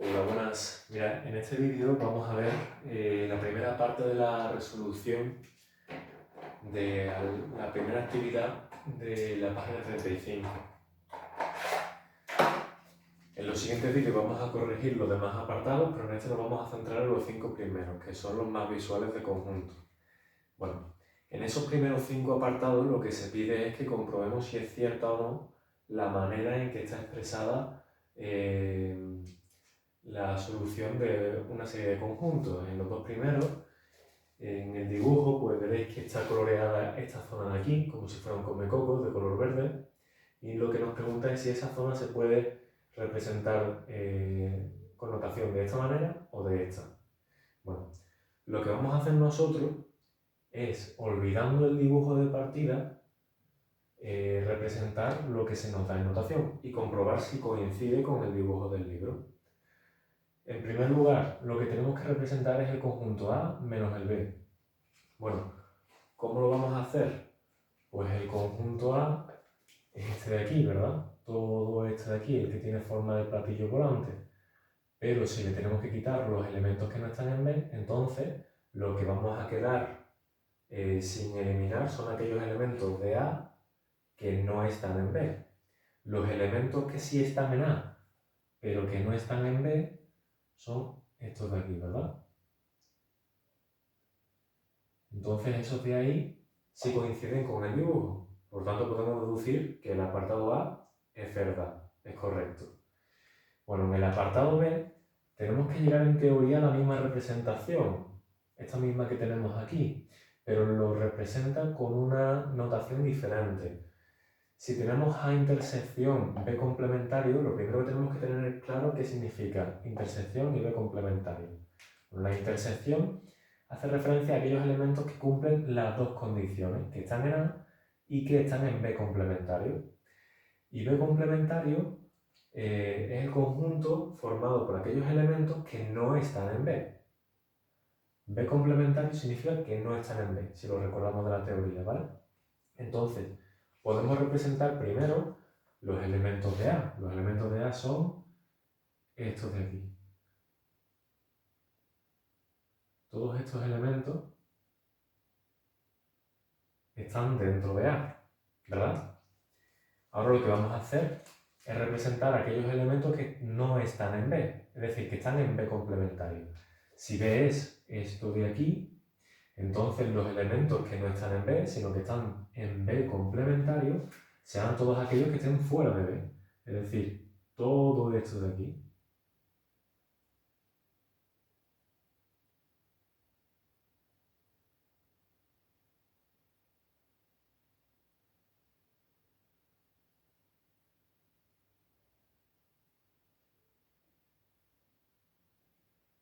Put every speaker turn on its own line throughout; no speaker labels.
Hola, buenas. Mira, en este vídeo vamos a ver la primera parte de la resolución de la primera actividad de la página 35. En los siguientes vídeos vamos a corregir los demás apartados, pero en este nos vamos a centrar en los 5 primeros, que son los más visuales de conjunto. Bueno, en esos primeros 5 apartados lo que se pide es que comprobemos si es cierta o no la manera en que está expresada la solución de una serie de conjuntos. En los dos primeros, en el dibujo, pues veréis que está coloreada esta zona de aquí, como si fuera un comecocos de color verde, y lo que nos pregunta es si esa zona se puede representar con notación de esta manera o de esta. Bueno, lo que vamos a hacer nosotros es, olvidando el dibujo de partida, representar lo que se nos da en notación y comprobar si coincide con el dibujo del libro. En primer lugar, lo que tenemos que representar es el conjunto A menos el B. Bueno, ¿cómo lo vamos a hacer? Pues el conjunto A es este de aquí, ¿verdad? Todo este de aquí, el que tiene forma de platillo volante. Pero si le tenemos que quitar los elementos que no están en B, entonces lo que vamos a quedar sin eliminar son aquellos elementos de A que no están en B. Los elementos que sí están en A, pero que no están en B, son estos de aquí, ¿verdad? Entonces esos de ahí sí coinciden con el dibujo. Por tanto, podemos deducir que el apartado A es verdad, es correcto. Bueno, en el apartado B tenemos que llegar en teoría a la misma representación, esta misma que tenemos aquí, pero lo representa con una notación diferente. Si tenemos A intersección B complementario, lo primero que tenemos que tener claro qué significa intersección y B complementario. Bueno, la intersección hace referencia a aquellos elementos que cumplen las dos condiciones, que están en A y que están en B complementario. Y B complementario es el conjunto formado por aquellos elementos que no están en B. B complementario significa que no están en B, si lo recordamos de la teoría, ¿vale? Entonces, podemos representar primero los elementos de A. Los elementos de A son estos de aquí. Todos estos elementos están dentro de A, ¿verdad? Ahora lo que vamos a hacer es representar aquellos elementos que no están en B, es decir, que están en B complementario. Si B es esto de aquí, entonces los elementos que no están en B, sino que están en B complementario, serán todos aquellos que estén fuera de B, es decir, todo esto de aquí.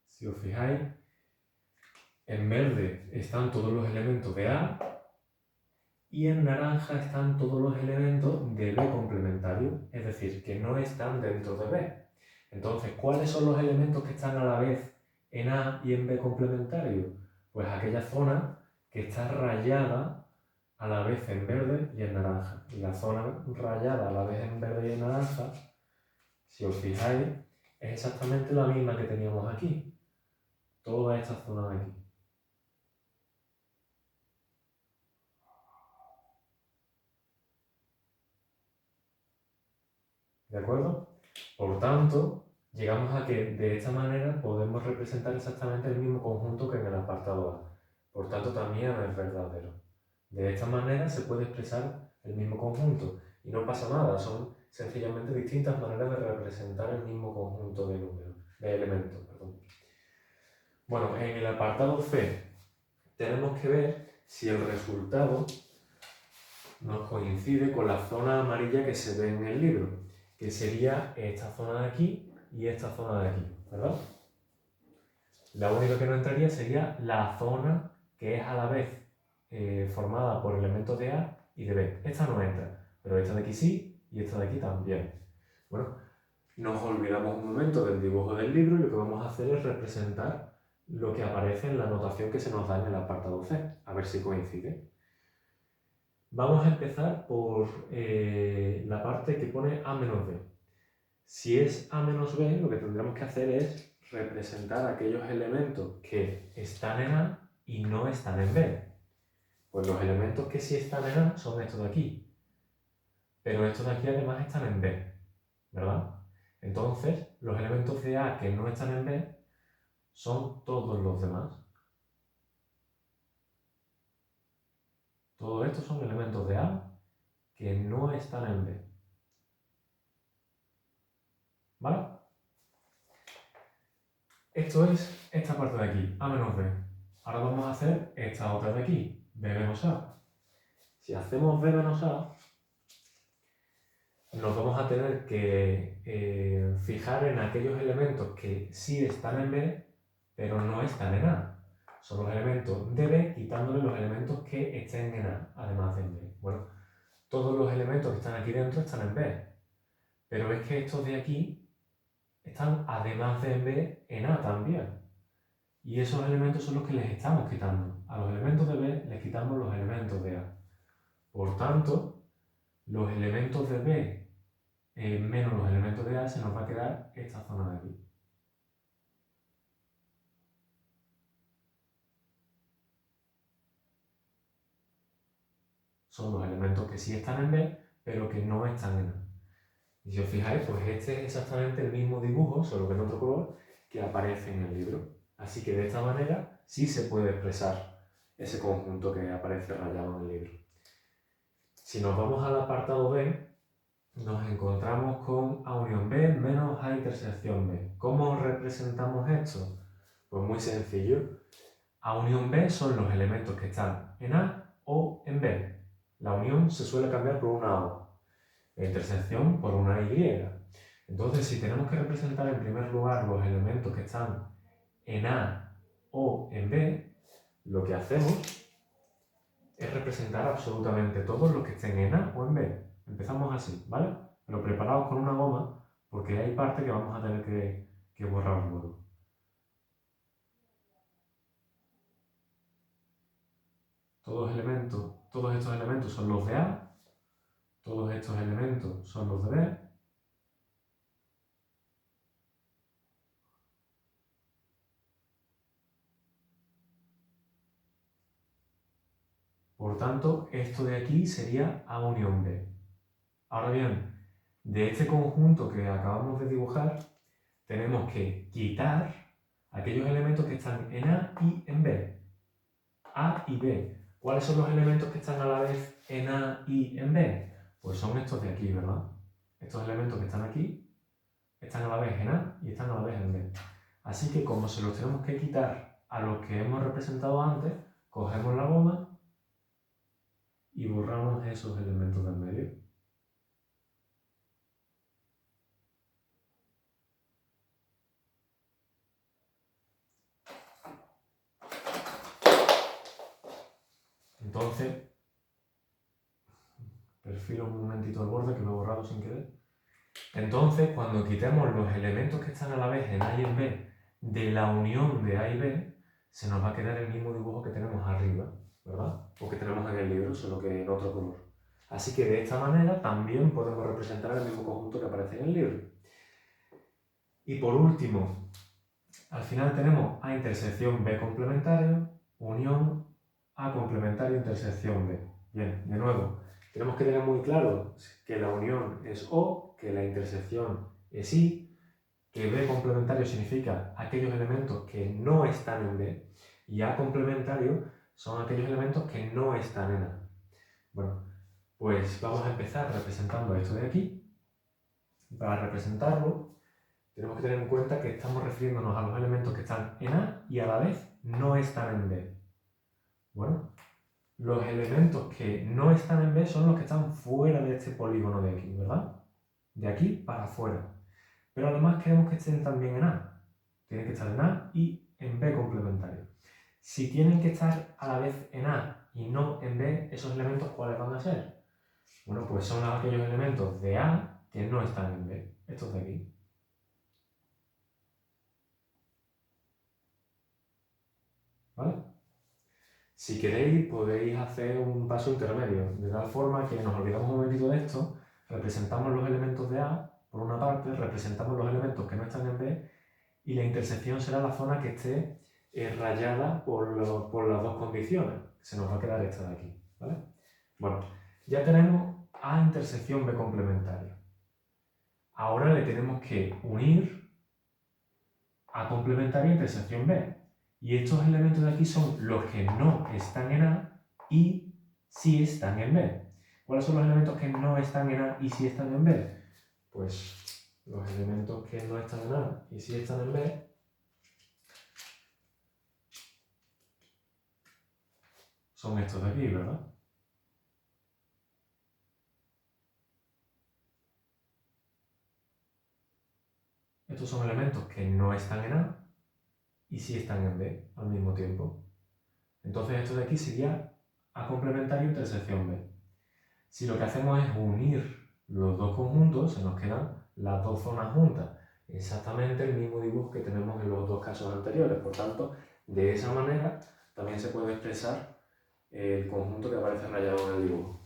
Si os fijáis, en verde están todos los elementos de A y en naranja están todos los elementos de B complementario, es decir, que no están dentro de B. Entonces, ¿cuáles son los elementos que están a la vez en A y en B complementario? Pues aquella zona que está rayada a la vez en verde y en naranja. Y la zona rayada a la vez en verde y en naranja, si os fijáis, es exactamente la misma que teníamos aquí. Toda esta zona de aquí. ¿De acuerdo? Por tanto, llegamos a que de esta manera podemos representar exactamente el mismo conjunto que en el apartado A. Por tanto, también es verdadero. De esta manera se puede expresar el mismo conjunto y no pasa nada, son sencillamente distintas maneras de representar el mismo conjunto de números, de elementos. Perdón. Bueno, en el apartado C tenemos que ver si el resultado nos coincide con la zona amarilla que se ve en el libro, que sería esta zona de aquí y esta zona de aquí, ¿verdad? La única que no entraría sería la zona que es a la vez formada por elementos de A y de B. Esta no entra, pero esta de aquí sí y esta de aquí también. Bueno, nos olvidamos un momento del dibujo del libro y lo que vamos a hacer es representar lo que aparece en la notación que se nos da en el apartado C, a ver si coincide. Vamos a empezar por la parte que pone A menos B. Si es A menos B, lo que tendremos que hacer es representar aquellos elementos que están en A y no están en B. Pues los elementos que sí están en A son estos de aquí. Pero estos de aquí además están en B, ¿verdad? Entonces, los elementos de A que no están en B son todos los demás. Todos estos son elementos de A que no están en B. ¿Vale? Esto es esta parte de aquí, A menos B. Ahora vamos a hacer esta otra de aquí, B menos A. Si hacemos B menos A, nos vamos a tener que fijar en aquellos elementos que sí están en B, pero no están en A. Son los elementos de B, quitándole los elementos que estén en A, además de en B. Bueno, todos los elementos que están aquí dentro están en B, pero es que estos de aquí están, además de en B, en A también. Y esos elementos son los que les estamos quitando. A los elementos de B les quitamos los elementos de A. Por tanto, los elementos de B menos los elementos de A, se nos va a quedar esta zona de aquí. Son los elementos que sí están en B, pero que no están en A. Y si os fijáis, pues este es exactamente el mismo dibujo, solo que en otro color, que aparece en el libro. Así que de esta manera sí se puede expresar ese conjunto que aparece rayado en el libro. Si nos vamos al apartado B, nos encontramos con A unión B menos A intersección B. ¿Cómo representamos esto? Pues muy sencillo. A unión B son los elementos que están en A o en B. La unión se suele cambiar por una O. La intersección por una Y. Entonces, si tenemos que representar en primer lugar los elementos que están en A o en B, lo que hacemos es representar absolutamente todos los que estén en A o en B. Empezamos así, ¿vale? Pero preparados con una goma, porque hay parte que vamos a tener que borrar luego. Todos estos elementos son los de A, todos estos elementos son los de B, por tanto, esto de aquí sería A unión B. Ahora bien, de este conjunto que acabamos de dibujar, tenemos que quitar aquellos elementos que están en A y en B. A y B. ¿Cuáles son los elementos que están a la vez en A y en B? Pues son estos de aquí, ¿verdad? Estos elementos que están aquí están a la vez en A y están a la vez en B. Así que como se los tenemos que quitar a los que hemos representado antes, cogemos la goma y borramos esos elementos del medio. Entonces, perfilo un momentito el borde que lo he borrado sin querer. Entonces, cuando quitemos los elementos que están a la vez en A y en B de la unión de A y B, se nos va a quedar el mismo dibujo que tenemos arriba, ¿verdad? O que tenemos en el libro, solo que en otro color. Así que de esta manera también podemos representar el mismo conjunto que aparece en el libro. Y por último, al final tenemos A intersección B complementario, unión A complementario intersección B. Bien, de nuevo, tenemos que tener muy claro que la unión es O, que la intersección es I, que B complementario significa aquellos elementos que no están en B y A complementario son aquellos elementos que no están en A. Bueno, pues vamos a empezar representando esto de aquí. Para representarlo, tenemos que tener en cuenta que estamos refiriéndonos a los elementos que están en A y a la vez no están en B. Bueno, los elementos que no están en B son los que están fuera de este polígono de aquí, ¿verdad? De aquí para afuera. Pero además queremos que estén también en A. Tienen que estar en A y en B complementario. Si tienen que estar a la vez en A y no en B, ¿esos elementos cuáles van a ser? Bueno, pues son aquellos elementos de A que no están en B. Estos de aquí. ¿Vale? Si queréis, podéis hacer un paso intermedio, de tal forma que nos olvidamos un momentito de esto, representamos los elementos de A por una parte, representamos los elementos que no están en B y la intersección será la zona que esté rayada por las dos condiciones. Se nos va a quedar esta de aquí, ¿vale? Bueno, ya tenemos A intersección B complementaria. Ahora le tenemos que unir A complementaria intersección B. Y estos elementos de aquí son los que no están en A y sí están en B. ¿Cuáles son los elementos que no están en A y sí están en B? Pues los elementos que no están en A y sí están en B son estos de aquí, ¿verdad? Estos son elementos que no están en A y sí están en B al mismo tiempo. Entonces esto de aquí sería A complementario intersección B. Si lo que hacemos es unir los dos conjuntos, se nos quedan las dos zonas juntas. Exactamente el mismo dibujo que tenemos en los dos casos anteriores. Por tanto, de esa manera también se puede expresar el conjunto que aparece rayado en el dibujo.